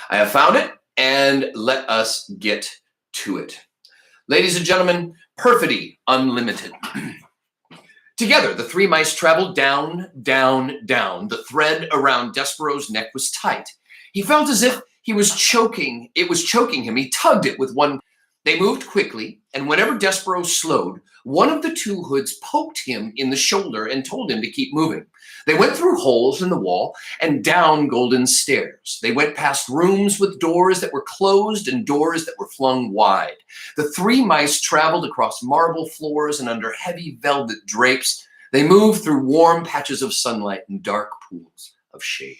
I have found it, and let us get to it. Ladies and gentlemen, Perfidy Unlimited. Together, the three mice traveled down, down, down. The thread around Despereaux's neck was tight. He felt as if he was choking. It was choking him. He tugged it with one. They moved quickly, and whenever Despereaux slowed, one of the two hoods poked him in the shoulder and told him to keep moving. They went through holes in the wall and down golden stairs. They went past rooms with doors that were closed and doors that were flung wide. The three mice traveled across marble floors and under heavy velvet drapes. They moved through warm patches of sunlight and dark pools of shade.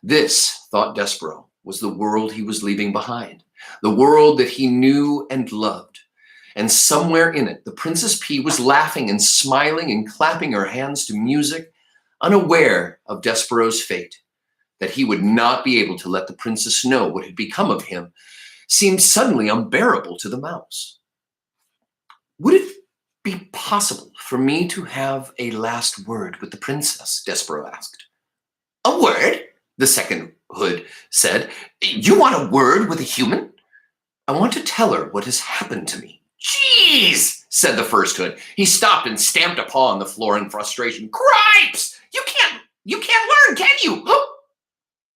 This, thought Despereaux, was the world he was leaving behind, the world that he knew and loved. And somewhere in it, the Princess P was laughing and smiling and clapping her hands to music, unaware of Despereaux's fate, that he would not be able to let the princess know what had become of him, seemed suddenly unbearable to the mouse. Would it be possible for me to have a last word with the princess? Despereaux asked. A word? The second hood said. You want a word with a human? I want to tell her what has happened to me. Jeez, said the first hood. He stopped and stamped a paw on the floor in frustration. Cripes! You can't learn, can you?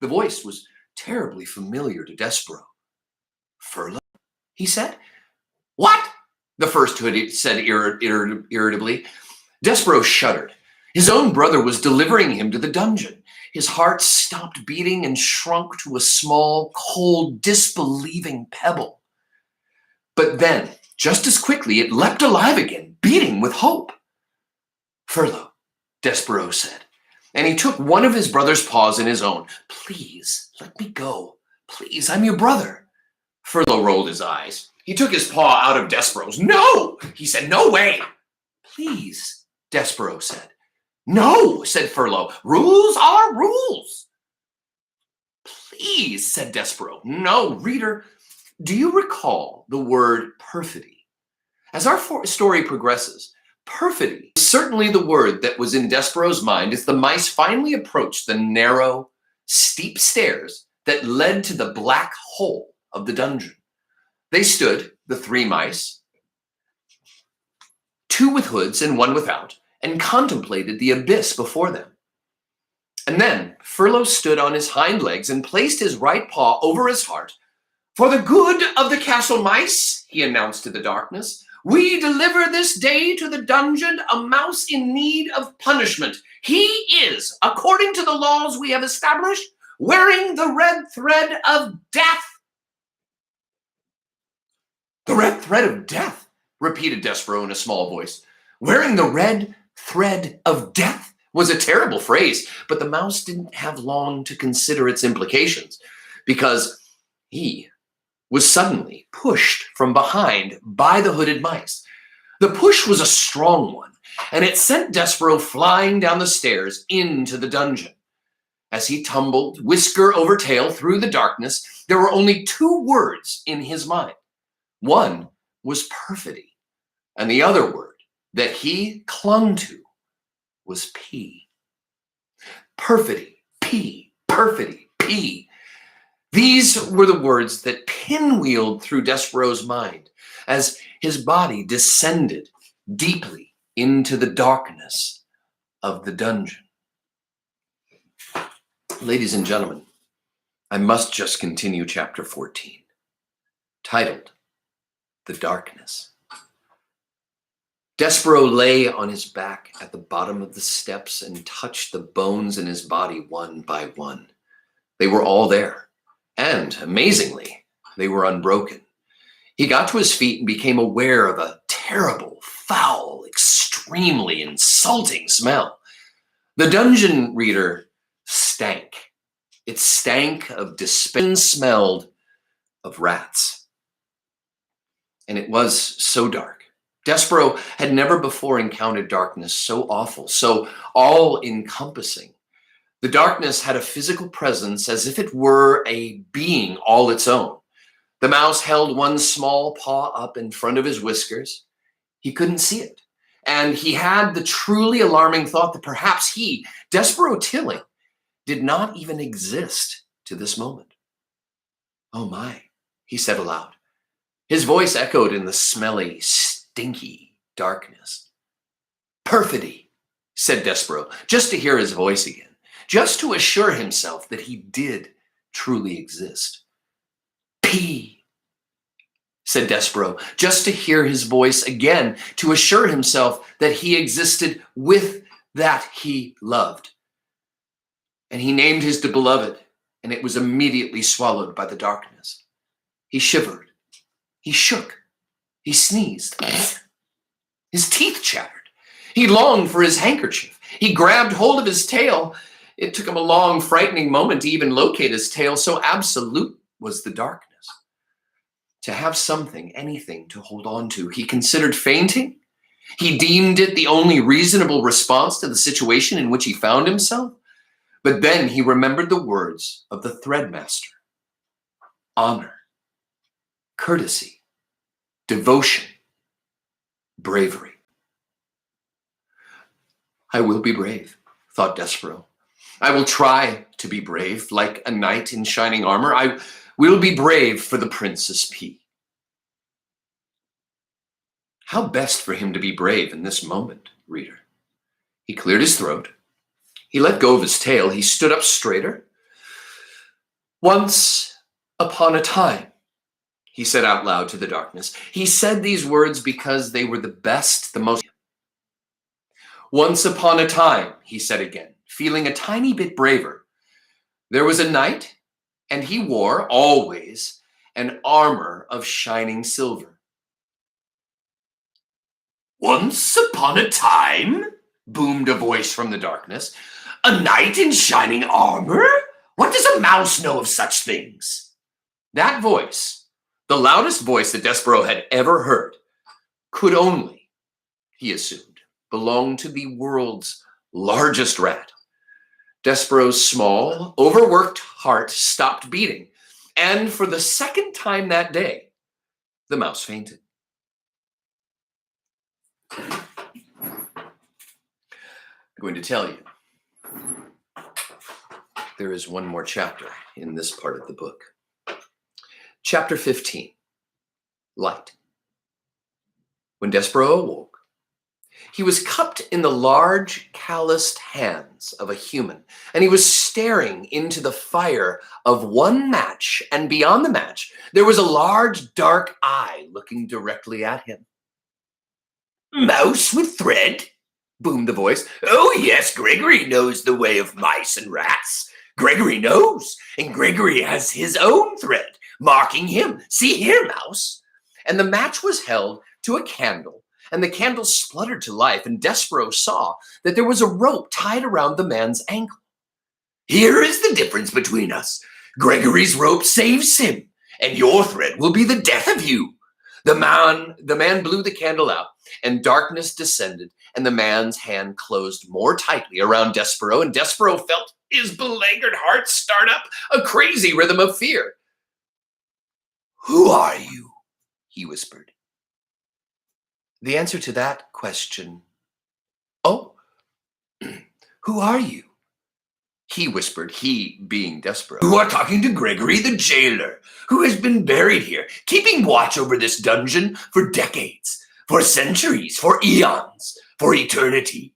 The voice was terribly familiar to Despereaux. Furlough, he said. What? The first hood said irritably. Despereaux shuddered. His own brother was delivering him to the dungeon. His heart stopped beating and shrunk to a small, cold, disbelieving pebble. But then, just as quickly, it leapt alive again, beating with hope. Furlough, Despereaux said, and he took one of his brother's paws in his own. Please, let me go. Please, I'm your brother. Furlough rolled his eyes. He took his paw out of Despereaux's. No, he said, no way. Please, Despereaux said. No, said Furlough. Rules are rules. Please, said Despereaux. No, reader, do you recall the word perfidy? As our story progresses, perfidy is certainly the word that was in Despereaux's mind as the mice finally approached the narrow, steep stairs that led to the black hole of the dungeon. They stood, the three mice, two with hoods and one without, and contemplated the abyss before them. And then Furlough stood on his hind legs and placed his right paw over his heart. For the good of the castle mice, he announced to the darkness, we deliver this day to the dungeon a mouse in need of punishment. He is, according to the laws we have established, wearing the red thread of death. The red thread of death, repeated Despereaux in a small voice. Wearing the red thread of death was a terrible phrase, but the mouse didn't have long to consider its implications, because he was suddenly pushed from behind by the hooded mice. The push was a strong one, and it sent Despereaux flying down the stairs into the dungeon. As he tumbled, whisker over tail, through the darkness, there were only two words in his mind. One was perfidy, and the other word that he clung to was P. Perfidy, P, perfidy, P. These were the words that pinwheeled through Despereaux's mind as his body descended deeply into the darkness of the dungeon. Ladies and gentlemen, I must just continue chapter 14, titled The Darkness. Despereaux lay on his back at the bottom of the steps and touched the bones in his body one by one. They were all there. And, amazingly, they were unbroken. He got to his feet and became aware of a terrible, foul, extremely insulting smell. The dungeon, reader, stank. It stank of despair, smelled of rats. And it was so dark. Despereaux had never before encountered darkness so awful, so all-encompassing. The darkness had a physical presence as if it were a being all its own. The mouse held one small paw up in front of his whiskers. He couldn't see it. And he had the truly alarming thought that perhaps he, Despereaux Tilling, did not even exist to this moment. Oh my, he said aloud. His voice echoed in the smelly, stinky darkness. Perfidy, said Despereaux, just to hear his voice again, just to assure himself that he did truly exist. P, said Despereaux, just to hear his voice again, to assure himself that he existed with that he loved. And he named his beloved, and it was immediately swallowed by the darkness. He shivered. He shook. He sneezed. His teeth chattered. He longed for his handkerchief. He grabbed hold of his tail. It took him a long, frightening moment to even locate his tail, so absolute was the darkness. To have something, anything to hold on to, he considered fainting. He deemed it the only reasonable response to the situation in which he found himself. But then he remembered the words of the threadmaster. Honor, courtesy, devotion, bravery. I will be brave, thought Despereaux. I will try to be brave, like a knight in shining armor. I will be brave for the Princess P. How best for him to be brave in this moment, reader? He cleared his throat. He let go of his tail. He stood up straighter. Once upon a time, he said out loud to the darkness. He said these words because they were the best, the most. Once upon a time, he said again, feeling a tiny bit braver. There was a knight, and he wore, always, an armor of shining silver. Once upon a time, boomed a voice from the darkness, a knight in shining armor? What does a mouse know of such things? That voice, the loudest voice that Despereaux had ever heard, could only, he assumed, belong to the world's largest rat. Despereaux's small, overworked heart stopped beating, and for the second time that day, the mouse fainted. I'm going to tell you, there is one more chapter in this part of the book. Chapter 15, Light. When Despereaux awoke, he was cupped in the large, calloused hands of a human, and he was staring into the fire of one match, and beyond the match, there was a large, dark eye looking directly at him. Mouse with thread? Boomed the voice. Oh, yes, Gregory knows the way of mice and rats. Gregory knows, and Gregory has his own thread, marking him. See here, mouse. And the match was held to a candle, and the candle spluttered to life, and Despereaux saw that there was a rope tied around the man's ankle. Here is the difference between us. Gregory's rope saves him, and your thread will be the death of you. The man blew the candle out, and darkness descended, and the man's hand closed more tightly around Despereaux, and Despereaux felt his beleaguered heart start up a crazy rhythm of fear. Who are you? He whispered. The answer to that question, oh, who are you? He whispered, he being Despereaux. You are talking to Gregory the jailer, who has been buried here, keeping watch over this dungeon for decades, for centuries, for eons, for eternity.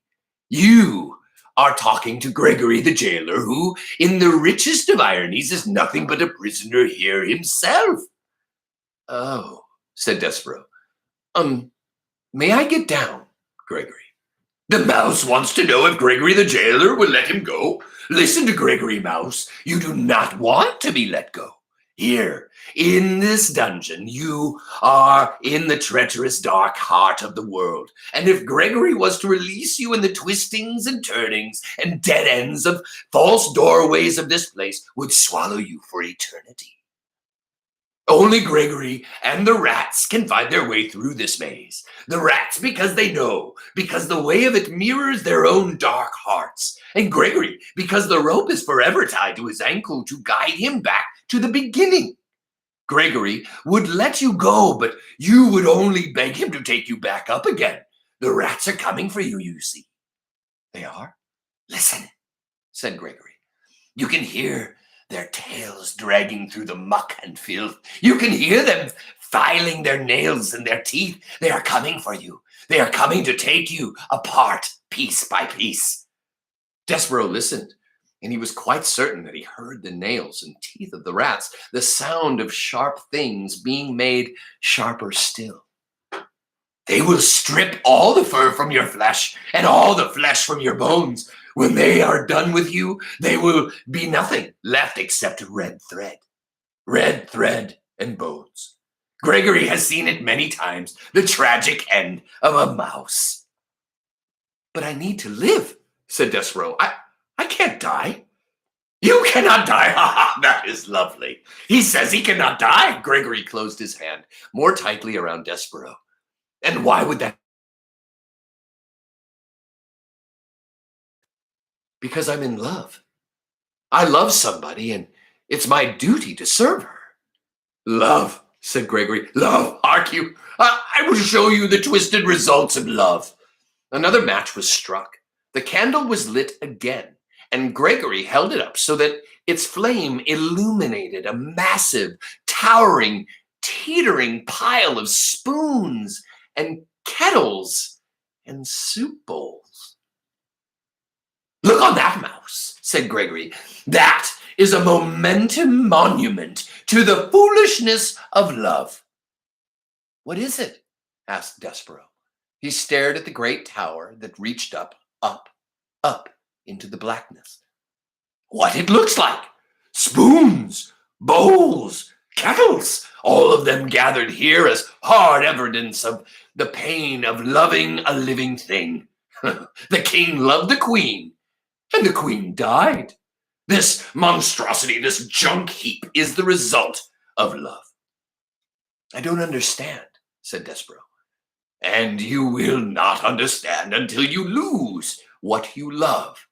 You are talking to Gregory the jailer, who, in the richest of ironies, is nothing but a prisoner here himself. Oh, said Despereaux. May I get down, Gregory? The mouse wants to know if Gregory the jailer will let him go. Listen to Gregory, mouse. You do not want to be let go. Here, in this dungeon, you are in the treacherous dark heart of the world. And if Gregory was to release you in the twistings and turnings and dead ends of false doorways of this place, would swallow you for eternity. Only Gregory and the rats can find their way through this maze. The rats because they know, because the way of it mirrors their own dark hearts. And Gregory because the rope is forever tied to his ankle to guide him back to the beginning. Gregory would let you go, but you would only beg him to take you back up again. The rats are coming for you, you see. They are? Listen, said Gregory. You can hear their tails dragging through the muck and filth. You can hear them filing their nails in their teeth. They are coming for you. They are coming to take you apart piece by piece. Despereaux listened, and he was quite certain that he heard the nails and teeth of the rats, the sound of sharp things being made sharper still. They will strip all the fur from your flesh and all the flesh from your bones. When they are done with you, there will be nothing left except red thread and bones. Gregory has seen it many times, the tragic end of a mouse. But I need to live, said Despereaux. I can't die. You cannot die. Ha ha, that is lovely. He says he cannot die. Gregory closed his hand more tightly around Despereaux. And why would that? Because I'm in love. I love somebody, and it's my duty to serve her. Love, said Gregory. Love, hark you. I will show you the twisted results of love. Another match was struck. The candle was lit again, and Gregory held it up so that its flame illuminated a massive, towering, teetering pile of spoons and kettles and soup bowls. Look on that mouse, said Gregory. That is a momentum monument to the foolishness of love. What is it? Asked Despereaux. He stared at the great tower that reached up into the blackness. What it looks like. Spoons, bowls, kettles, all of them gathered here as hard evidence of the pain of loving a living thing. The king loved the queen, and the queen died. This monstrosity, this junk heap, is the result of love. I don't understand, said Despereaux. And you will not understand until you lose what you love.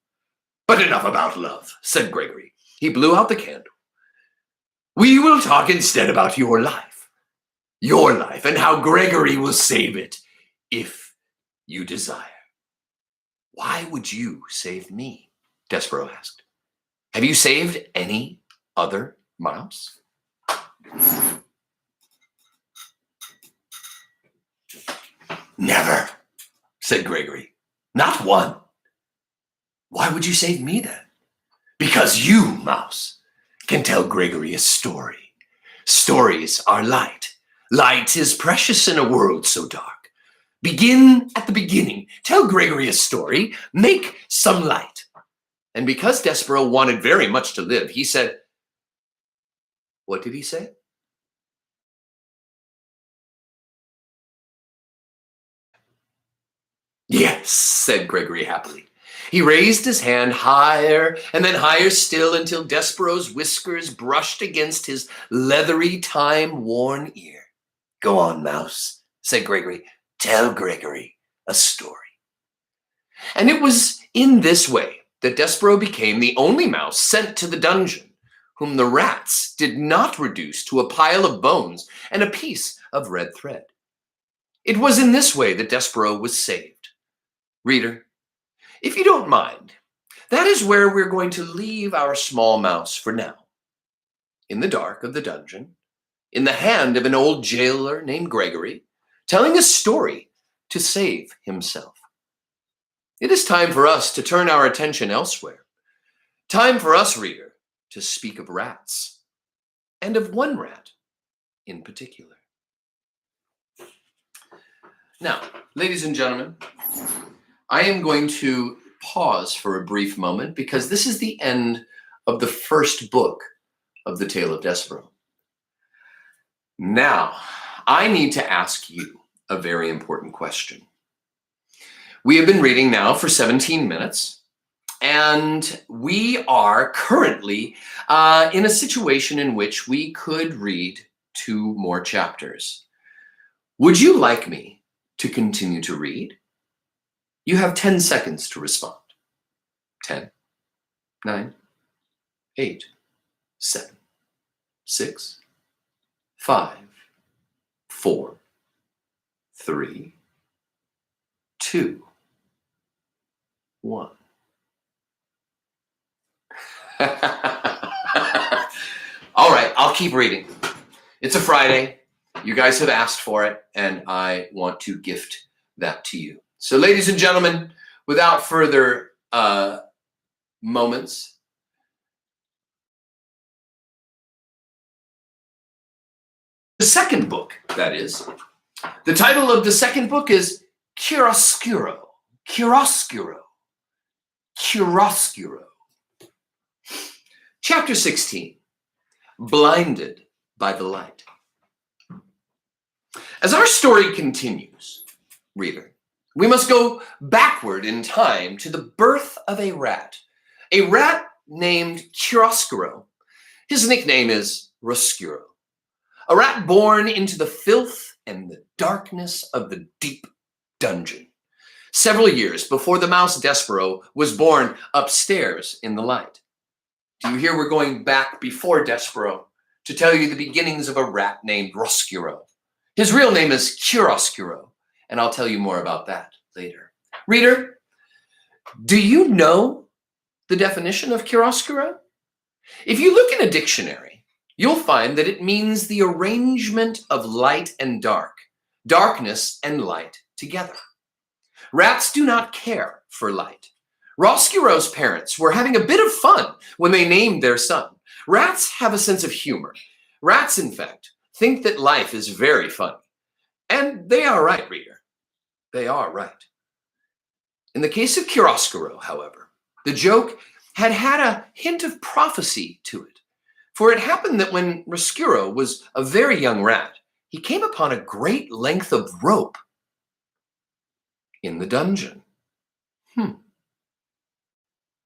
But enough about love, said Gregory. He blew out the candle. We will talk instead about your life and how Gregory will save it if you desire. Why would you save me? Despereaux asked. Have you saved any other mouse? Never, said Gregory. Not one. Why would you save me then? Because you, mouse, can tell Gregory a story. Stories are light. Light is precious in a world so dark. Begin at the beginning. Tell Gregory a story. Make some light. And because Despereaux wanted very much to live, he said, what did he say? Yes, said Gregory happily. He raised his hand higher and then higher still until Despereaux's whiskers brushed against his leathery, time-worn ear. Go on, mouse, said Gregory. Tell Gregory a story. And it was in this way that Despereaux became the only mouse sent to the dungeon whom the rats did not reduce to a pile of bones and a piece of red thread. It was in this way that Despereaux was saved. Reader, if you don't mind, that is where we're going to leave our small mouse for now. In the dark of the dungeon, in the hand of an old jailer named Gregory, telling a story to save himself. It is time for us to turn our attention elsewhere. Time for us, reader, to speak of rats, and of one rat in particular. Now, ladies and gentlemen, I am going to pause for a brief moment because this is the end of the first book of the Tale of Despereaux. Now, I need to ask you a very important question. We have been reading now for 17 minutes, and we are currently in a situation in which we could read 2 more chapters. Would you like me to continue to read? You have 10 seconds to respond. 10, 9, 8, 7, 6, 5, 4, 3, 2, 1. All right, I'll keep reading. It's a Friday. You guys have asked for it, and I want to gift that to you. So, ladies and gentlemen, without further moments, the second book, that is. The title of the second book is Chiaroscuro. Chiaroscuro. Chiaroscuro. Chapter 16. Blinded by the light. As our story continues, reader, we must go backward in time to the birth of a rat named Chiaroscuro. His nickname is Roscuro, a rat born into the filth and the darkness of the deep dungeon, several years before the mouse Despereaux was born upstairs in the light. Do you hear we're going back before Despereaux to tell you the beginnings of a rat named Roscuro? His real name is Chiaroscuro, and I'll tell you more about that later. Reader, do you know the definition of chiaroscuro? If you look in a dictionary, you'll find that it means the arrangement of light and dark, darkness and light together. Rats do not care for light. Roscuro's parents were having a bit of fun when they named their son. Rats have a sense of humor. Rats, in fact, think that life is very funny. And they are right, reader. They are right. In the case of Chiaroscuro, however, the joke had a hint of prophecy to it. For it happened that when Roscuro was a very young rat, he came upon a great length of rope in the dungeon.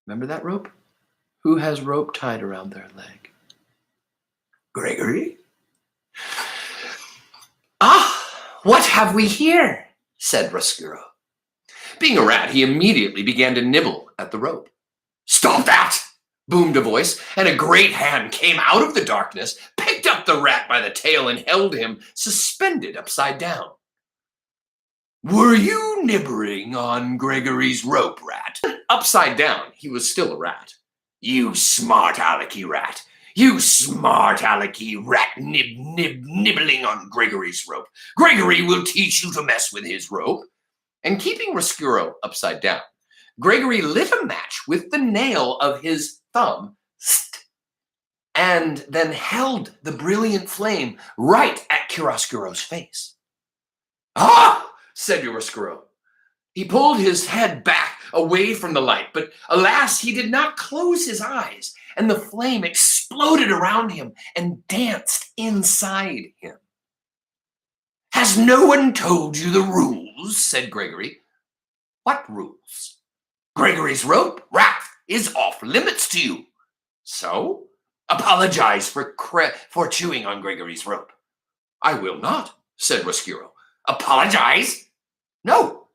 Remember that rope? Who has rope tied around their leg? Gregory? Ah, what have we here? Said Roscuro. Being a rat, he immediately began to nibble at the rope. Stop that! Boomed a voice, and a great hand came out of the darkness, picked up the rat by the tail, and held him suspended upside down. Were you nibbling on Gregory's rope, rat? Upside down, he was still a rat. You smart alecky rat. You smart alecky rat nibbling on Gregory's rope. Gregory will teach you to mess with his rope. And keeping Roscuro upside down, Gregory lit a match with the nail of his thumb and then held the brilliant flame right at Chiaroscuro's face. Ah! Said Roscuro. He pulled his head back away from the light, but alas, he did not close his eyes, and the flame exploded around him and danced inside him. Has no one told you the rules? Said Gregory. What rules? Gregory's rope, rat, is off limits to you. So, apologize for chewing on Gregory's rope. I will not, said Roscuro. Apologize? No.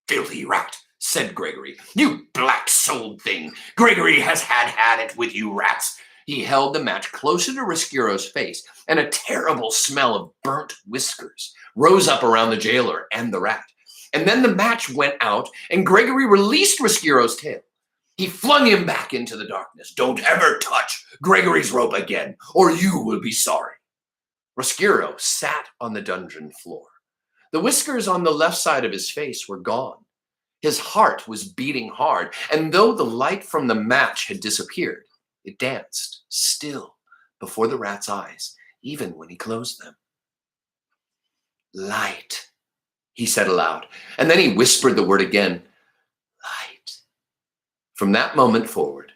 Filthy rat, said Gregory. You black-souled thing. Gregory has had it with you rats. He held the match closer to Roscuro's face, and a terrible smell of burnt whiskers rose up around the jailer and the rat. And then the match went out, and Gregory released Roscuro's tail. He flung him back into the darkness. Don't ever touch Gregory's rope again, or you will be sorry. Roscuro sat on the dungeon floor. The whiskers on the left side of his face were gone. His heart was beating hard, and though the light from the match had disappeared, it danced still before the rat's eyes, even when he closed them. Light, he said aloud, and then he whispered the word again, light. From that moment forward,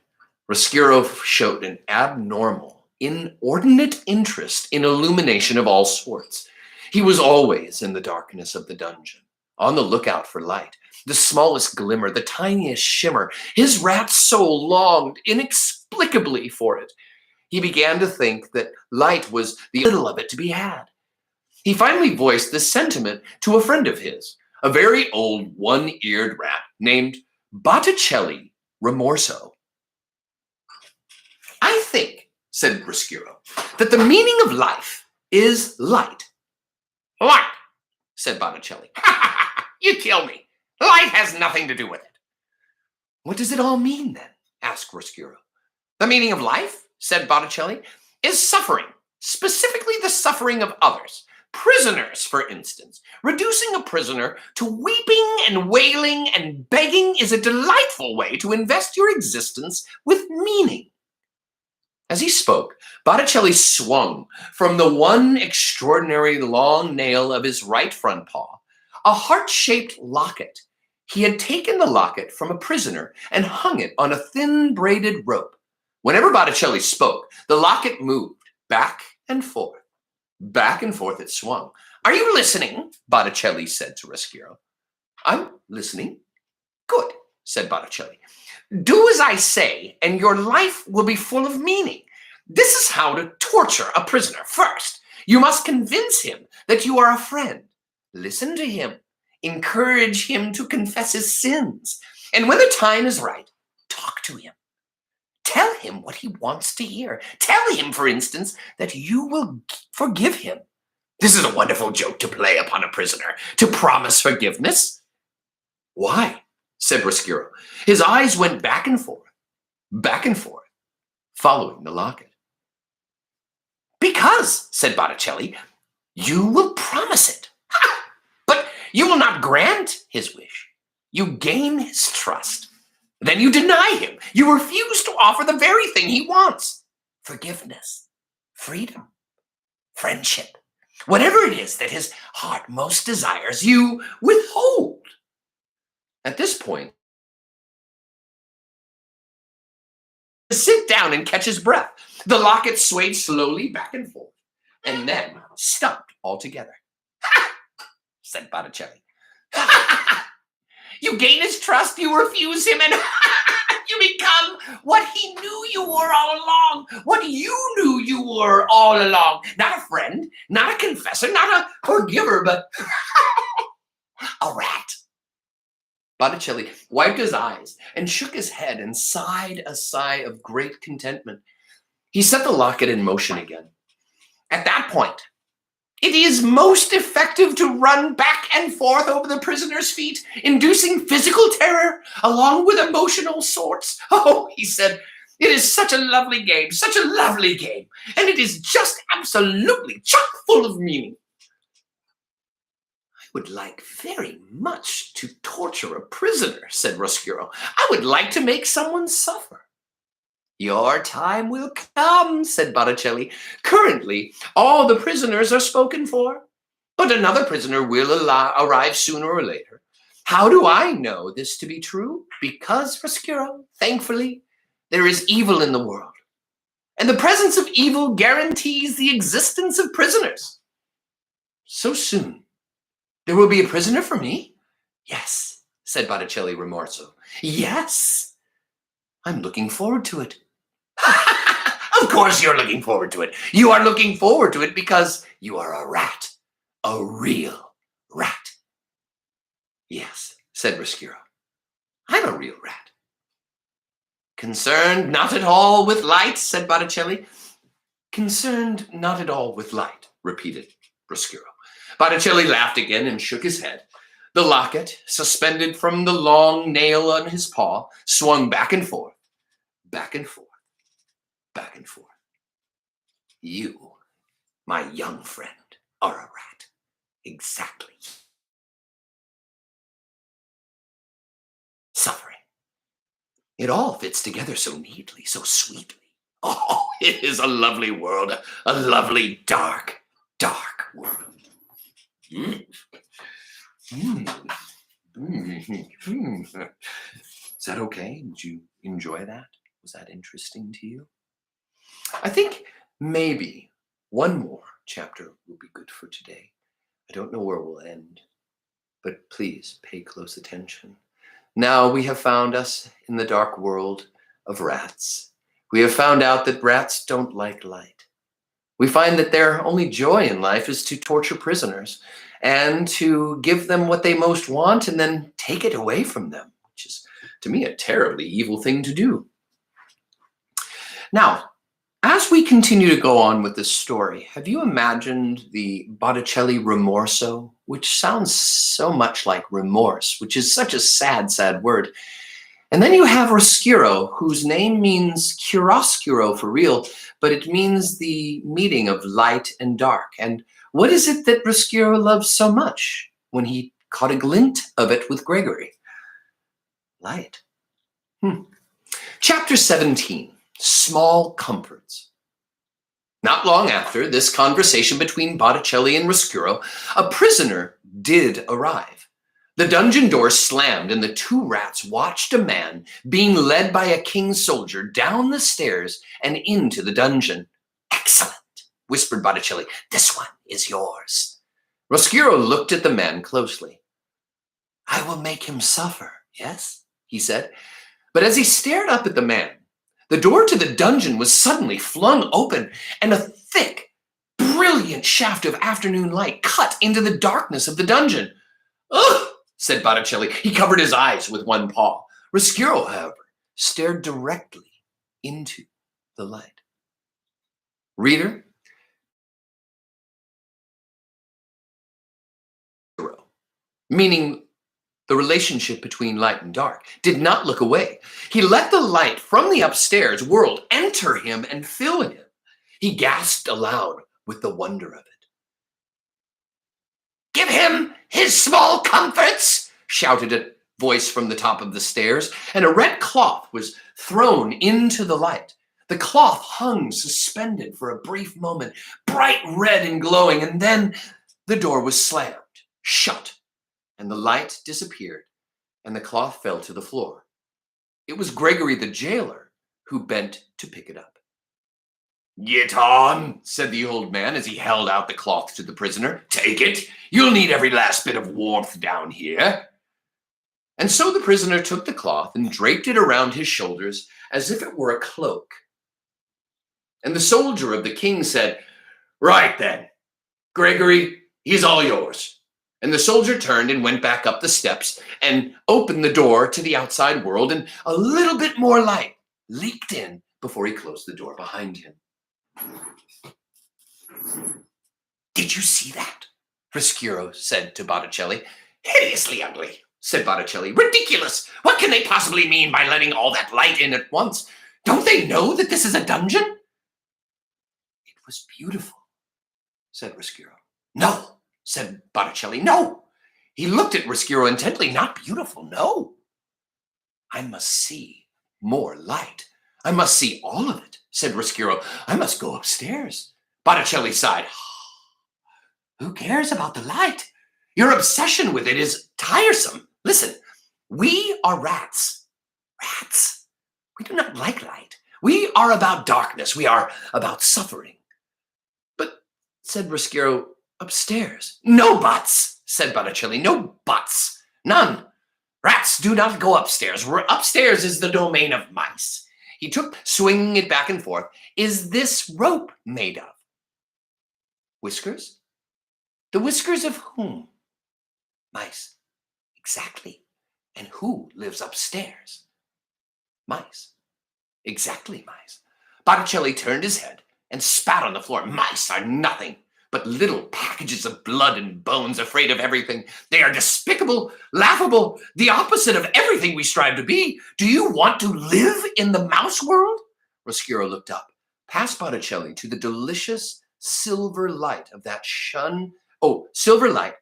Roscuro showed an abnormal, inordinate interest in illumination of all sorts. He was always in the darkness of the dungeon, on the lookout for light, the smallest glimmer, the tiniest shimmer. His rat soul longed inexplicably for it. He began to think that light was the little of it to be had. He finally voiced this sentiment to a friend of his, a very old one-eared rat named Botticelli Rimorso. I think, said Roscuro, that the meaning of life is light. Light, said Botticelli. You kill me. Light has nothing to do with it. What does it all mean then? Asked Roscuro. The meaning of life, said Botticelli, is suffering, specifically the suffering of others. Prisoners, for instance. Reducing a prisoner to weeping and wailing and begging is a delightful way to invest your existence with meaning. As he spoke, Botticelli swung from the one extraordinary long nail of his right front paw a heart-shaped locket. He had taken the locket from a prisoner and hung it on a thin braided rope. Whenever Botticelli spoke, the locket moved back and forth. Back and forth it swung. "Are you listening?" Botticelli said to Roscuro. "I'm listening." "Good," said Botticelli. "Do as I say, and your life will be full of meaning. This is how to torture a prisoner. First, you must convince him that you are a friend. Listen to him. Encourage him to confess his sins. And when the time is right, talk to him. Tell him what he wants to hear. Tell him, for instance, that you will forgive him. This is a wonderful joke to play upon a prisoner, to promise forgiveness." "Why?" said Roscuro. His eyes went back and forth, following the locket. "Because," said Botticelli, "you will promise it. But you will not grant his wish. You gain his trust. Then you deny him. You refuse to offer the very thing he wants. Forgiveness, freedom, friendship. Whatever it is that his heart most desires, you withhold." At this point, sit down and catch his breath. The locket swayed slowly back and forth, and then stopped altogether. "Ha!" said Botticelli. "You gain his trust, you refuse him, and you become what he knew you were all along, what you knew you were all along. Not a friend, not a confessor, not a forgiver, but a rat." Botticelli wiped his eyes and shook his head and sighed a sigh of great contentment. He set the locket in motion again. "At that point, it is most effective to run back and forth over the prisoner's feet, inducing physical terror along with emotional sorts. Oh," he said, "it is such a lovely game, and it is just absolutely chock full of meaning." "I would like very much to torture a prisoner," said Roscuro. "I would like to make someone suffer." "Your time will come," said Botticelli. "Currently, all the prisoners are spoken for, but another prisoner will arrive sooner or later. How do I know this to be true? Because, Roscuro, thankfully, there is evil in the world, and the presence of evil guarantees the existence of prisoners." "So soon? There will be a prisoner for me?" "Yes," said Botticelli remorsefully. "Yes. I'm looking forward to it." "Of course you're looking forward to it. You are looking forward to it because you are a rat, a real rat." "Yes," said Roscuro. "I'm a real rat." "Concerned not at all with light," said Botticelli. "Concerned not at all with light," repeated Roscuro. Botticelli laughed again and shook his head. The locket, suspended from the long nail on his paw, swung back and forth, back and forth, back and forth. "You, my young friend, are a rat. Exactly. Suffering. It all fits together so neatly, so sweetly. Oh, it is a lovely world, a lovely dark, dark world." Mm. Mm. Mm. Is that okay? Did you enjoy that? Was that interesting to you? I think maybe one more chapter will be good for today. I don't know where we'll end, but please pay close attention. Now we have found us in the dark world of rats. We have found out that rats don't like light. We find that their only joy in life is to torture prisoners and to give them what they most want and then take it away from them, which is, to me, a terribly evil thing to do. Now, as we continue to go on with this story, have you imagined the Botticelli rimorso, which sounds so much like remorse, which is such a sad, sad word? And then you have Roscuro, whose name means chiaroscuro for real, but it means the meeting of light and dark. And what is it that Roscuro loves so much when he caught a glint of it with Gregory? Light. Chapter 17, Small Comforts. Not long after this conversation between Botticelli and Roscuro, a prisoner did arrive. The dungeon door slammed, and the two rats watched a man being led by a king's soldier down the stairs and into the dungeon. "Excellent," whispered Botticelli. "This one is yours." Roscuro looked at the man closely. "I will make him suffer, yes?" he said. But as he stared up at the man, the door to the dungeon was suddenly flung open, and a thick, brilliant shaft of afternoon light cut into the darkness of the dungeon. "Ugh!" said Botticelli. He covered his eyes with one paw. Roscuro, however, stared directly into the light. Reader, meaning the relationship between light and dark, did not look away. He let the light from the upstairs world enter him and fill him. He gasped aloud with the wonder of it. "Give him his small comforts," shouted a voice from the top of the stairs, and a red cloth was thrown into the light. The cloth hung suspended for a brief moment, bright red and glowing, and then the door was slammed shut, and the light disappeared, and the cloth fell to the floor. It was Gregory the jailer who bent to pick it up. "Get on," said the old man as he held out the cloth to the prisoner. "Take it. You'll need every last bit of warmth down here." And so the prisoner took the cloth and draped it around his shoulders as if it were a cloak. And the soldier of the king said, "Right then, Gregory, he's all yours." And the soldier turned and went back up the steps and opened the door to the outside world, and a little bit more light leaked in before he closed the door behind him. "Did you see that?" Roscuro said to Botticelli. "Hideously ugly," said Botticelli. "Ridiculous. What can they possibly mean by letting all that light in at once? Don't they know that this is a dungeon?" "It was beautiful," said Roscuro. "No," said Botticelli. "No." He looked at Roscuro intently. "Not beautiful, no. I must see more light. I must see all of it," said Roscuro. "I must go upstairs." Botticelli sighed. "Who cares about the light? Your obsession with it is tiresome. Listen, we are rats. Rats. We do not like light. We are about darkness. We are about suffering." "But," said Roscuro, "upstairs." "No buts," said Botticelli. "No buts. None. Rats do not go upstairs. Upstairs is the domain of mice." He took, swinging it back and forth. "Is this rope made of?" "Whiskers?" "The whiskers of whom?" "Mice." "Exactly. And who lives upstairs?" "Mice." "Exactly, mice." Botticelli turned his head and spat on the floor. "Mice are nothing but little packages of blood and bones, afraid of everything. They are despicable, laughable, the opposite of everything we strive to be. Do you want to live in the mouse world?" Roscuro looked up, past Botticelli, to the delicious silver light of that silver light.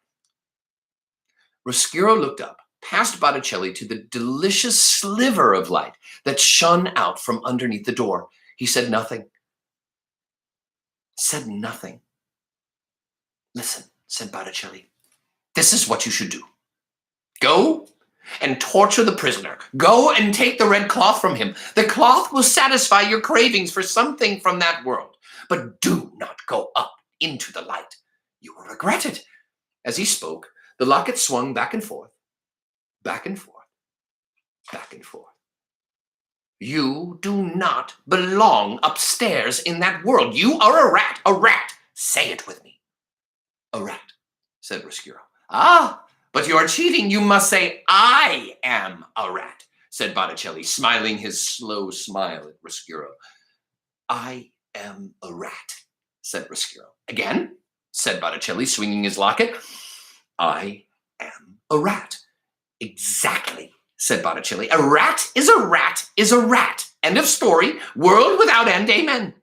Roscuro looked up, past Botticelli, to the delicious sliver of light that shone out from underneath the door. He said nothing. "Listen," said Botticelli. "This is what you should do. Go and torture the prisoner. Go and take the red cloth from him. The cloth will satisfy your cravings for something from that world. But do not go up into the light. You will regret it." As he spoke, the locket swung back and forth, back and forth, back and forth. "You do not belong upstairs in that world. You are a rat, a rat. Say it with me." "A rat," said Roscuro. "Ah, but you are cheating. You must say, 'I am a rat,'" said Botticelli, smiling his slow smile at Roscuro. "I am a rat," said Roscuro. "Again," said Botticelli, swinging his locket. "I am a rat." "Exactly," said Botticelli. A rat is a rat is a rat. End of story. World without end. Amen.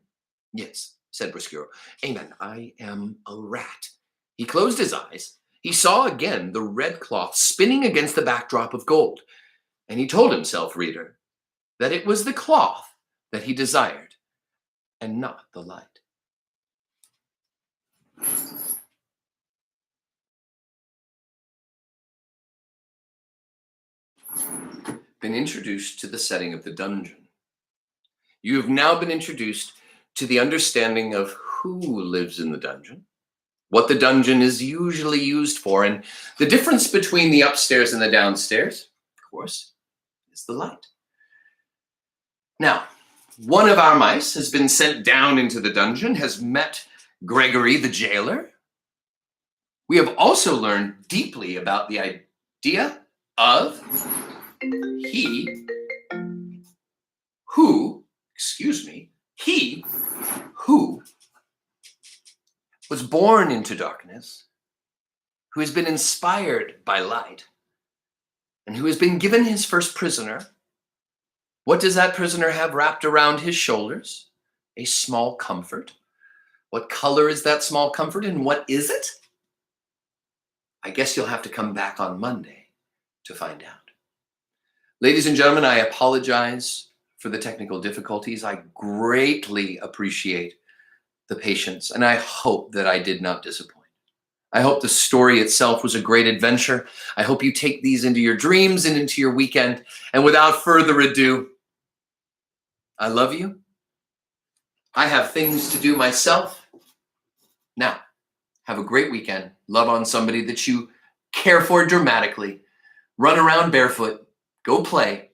Yes, said Brusquero. Amen. I am a rat. He closed his eyes. He saw again the red cloth spinning against the backdrop of gold. And he told himself, reader, that it was the cloth that he desired and not the light. Been introduced to the setting of the dungeon. You have now been introduced to the understanding of who lives in the dungeon, what the dungeon is usually used for, and the difference between the upstairs and the downstairs, of course, is the light. Now, one of our mice has been sent down into the dungeon, has met Gregory the jailer. We have also learned deeply about the idea of he who was born into darkness, who has been inspired by light, and who has been given his first prisoner. What does that prisoner have wrapped around his shoulders? A small comfort. What color is that small comfort, and what is it? I guess you'll have to come back on Monday to find out. Ladies and gentlemen, I apologize for the technical difficulties. I greatly appreciate the patience, and I hope that I did not disappoint. I hope the story itself was a great adventure. I hope you take these into your dreams and into your weekend. And without further ado, I love you. I have things to do myself. Now, have a great weekend. Love on somebody that you care for dramatically. Run around barefoot. Go play.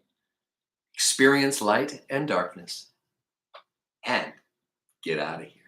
Experience light and darkness. And get out of here.